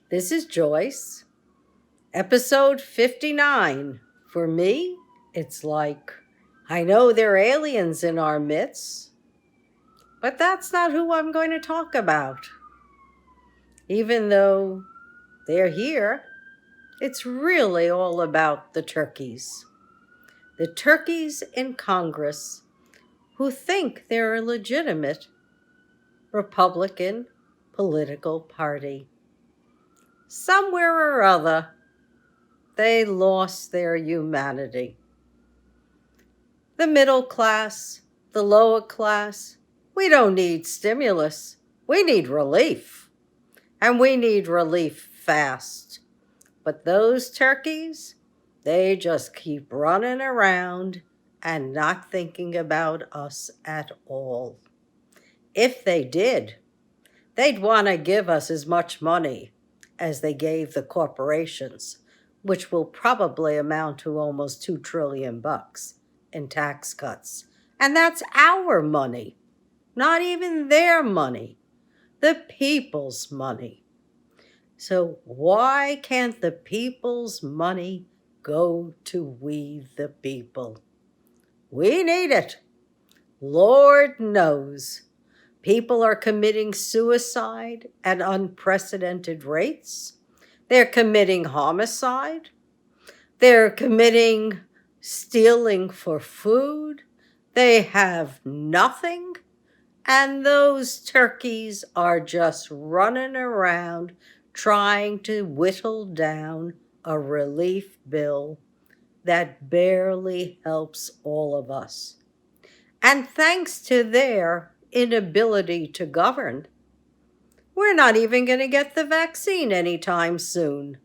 This is Joyce, episode 59. For me, it's like, I know there are aliens in our midst, but that's not who I'm going to talk about. Even though they're here, it's really all about the turkeys. The turkeys in Congress who think they're a legitimate Republican political party. Somewhere or other, they lost their humanity. The middle class, the lower class, we don't need stimulus. We need relief. And we need relief fast. But those turkeys, they just keep running around and not thinking about us at all. If they did, they'd want to give us as much money as they gave the corporations, which will probably amount to almost $2 trillion in tax cuts. And that's our money, not even their money, the people's money. So why can't the people's money go to we the people? We need it. Lord knows. People are committing suicide at unprecedented rates. They're committing homicide. They're committing stealing for food. They have nothing. And those turkeys are just running around trying to whittle down a relief bill that barely helps all of us. And thanks to their inability to govern, we're not even going to get the vaccine anytime soon.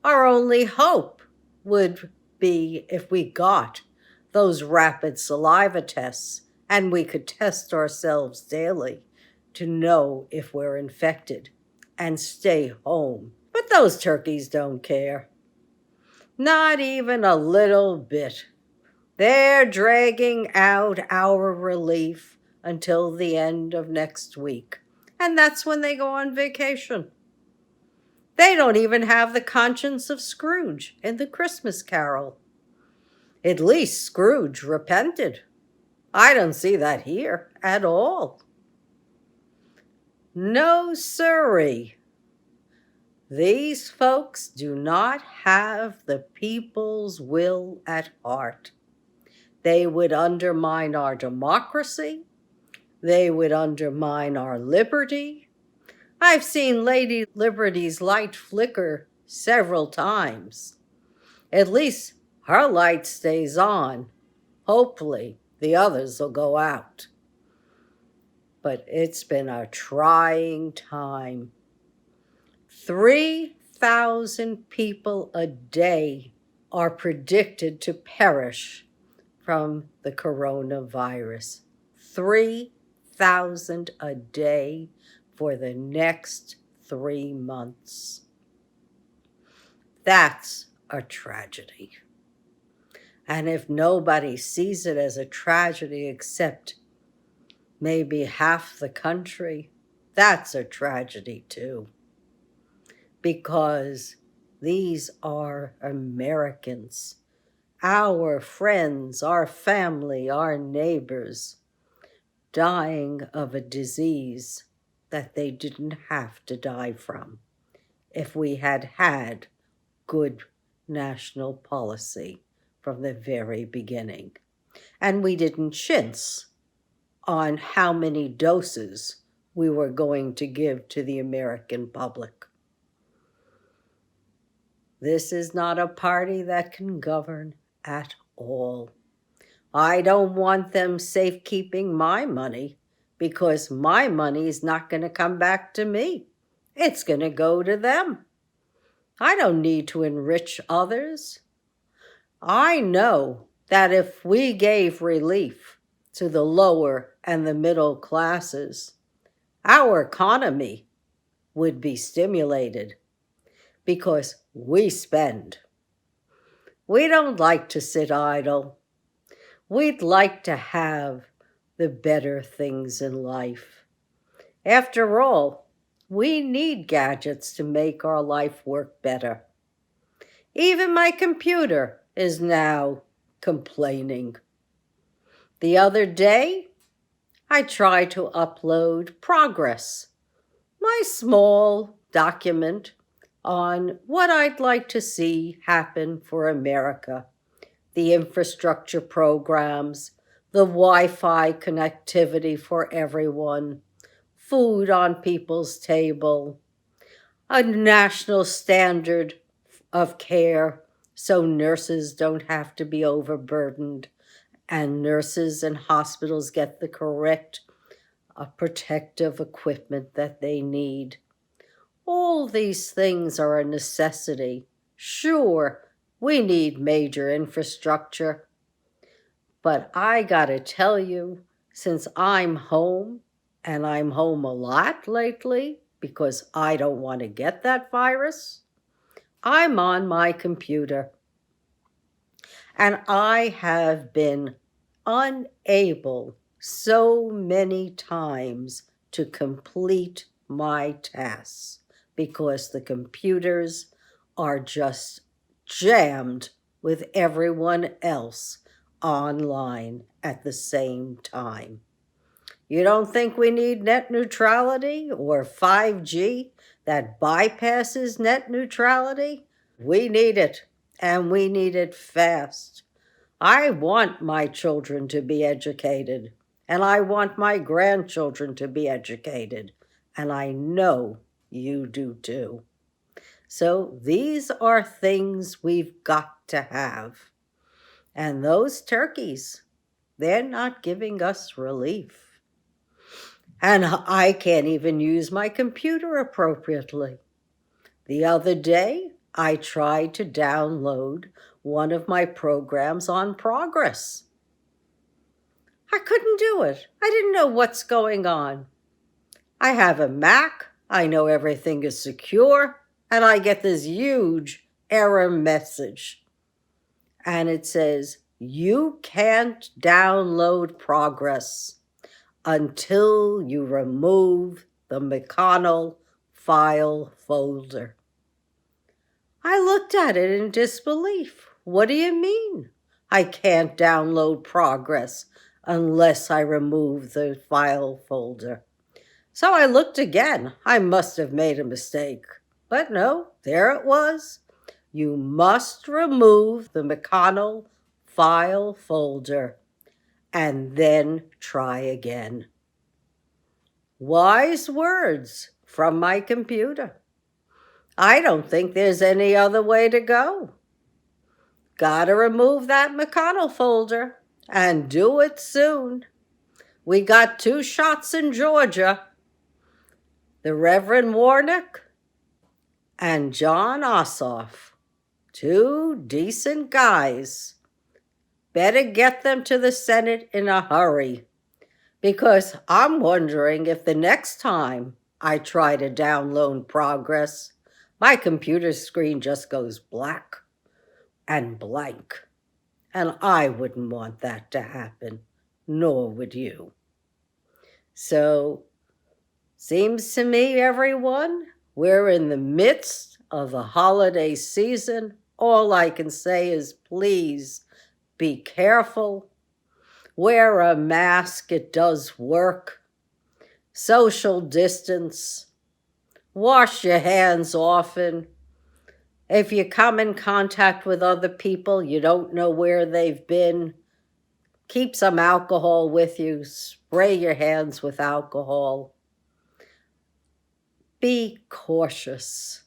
Our only hope would be if we got those rapid saliva tests and we could test ourselves daily to know if we're infected and stay home. But those turkeys don't care. Not even a little bit. They're dragging out our relief until the end of next week. And that's when they go on vacation. They don't even have the conscience of Scrooge in the Christmas Carol. At least Scrooge repented. I don't see that here at all. No, sirree. These folks do not have the people's will at heart. They would undermine our democracy. They would undermine our liberty. I've seen Lady Liberty's light flicker several times. At least her light stays on. Hopefully, the others will go out. But it's been a trying time. 3,000 people a day are predicted to perish from the coronavirus. 3,000 a day for the next 3 months. That's a tragedy. And if nobody sees it as a tragedy except maybe half the country, that's a tragedy too. Because these are Americans, our friends, our family, our neighbors, dying of a disease that they didn't have to die from if we had had good national policy from the very beginning. And we didn't chintz on how many doses we were going to give to the American public. This is not a party that can govern at all. I don't want them safekeeping my money because my money is not going to come back to me. It's going to go to them. I don't need to enrich others. I know that if we gave relief to the lower and the middle classes, our economy would be stimulated because we spend. We don't like to sit idle. We'd like to have the better things in life. After all, We need gadgets to make our life work better. Even my computer is now complaining. The other day, I tried to upload progress, my small document on what I'd like to see happen for America, the infrastructure programs, the Wi-Fi connectivity for everyone, food on people's table, a national standard of care so nurses don't have to be overburdened and nurses and hospitals get the correct protective equipment that they need. All these things are a necessity. Sure, we need major infrastructure, but I gotta tell you, since I'm home, and I'm home a lot lately because I don't want to get that virus, I'm on my computer. And I have been unable so many times to complete my tasks because the computers are just jammed with everyone else online at the same time. You don't think we need net neutrality or 5G that bypasses net neutrality? We need it, and we need it fast. I want my children to be educated, and I want my grandchildren to be educated, and I know you do too. So these are things we've got to have. And those turkeys, they're not giving us relief. And I can't even use my computer appropriately. The other day, I tried to download one of my programs on progress. I couldn't do it. I didn't know what's going on. I have a Mac, I know everything is secure, and I get this huge error message. And it says, you can't download progress until you remove the McConnell file folder. I looked at it in disbelief. What do you mean? I can't download progress unless I remove the file folder. So I looked again. I must have made a mistake. But no, there it was. You must remove the McConnell file folder and then try again. Wise words from my computer. I don't think there's any other way to go. Gotta remove that McConnell folder and do it soon. We got 2 shots in Georgia. The Reverend Warnock and John Ossoff, 2 decent guys. Better get them to the Senate in a hurry, because I'm wondering if the next time I try to download progress, my computer screen just goes black and blank. And I wouldn't want that to happen, nor would you. So, seems to me, everyone, we're in the midst of the holiday season. All I can say is please be careful. Wear a mask, it does work. Social distance. Wash your hands often. If you come in contact with other people, you don't know where they've been, keep some alcohol with you. Spray your hands with alcohol. Be cautious.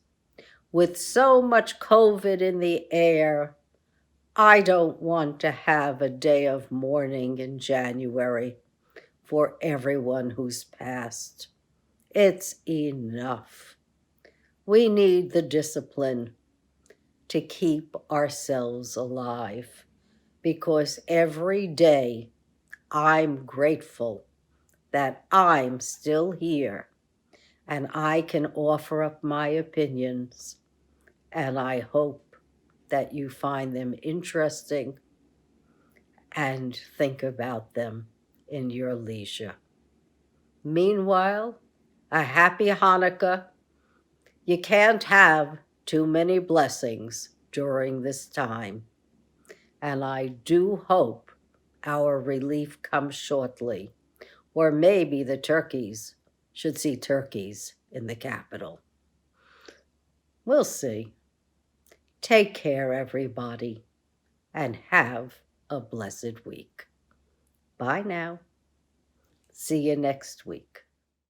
With so much COVID in the air, I don't want to have a day of mourning in January for everyone who's passed. It's enough. We need the discipline to keep ourselves alive, because every day I'm grateful that I'm still here and I can offer up my opinions, and I hope that you find them interesting and think about them in your leisure. Meanwhile, a happy Hanukkah. You can't have too many blessings during this time. And I do hope our relief comes shortly, or maybe the turkeys should see turkeys in the Capitol. We'll see. Take care, everybody, and have a blessed week. Bye now. See you next week.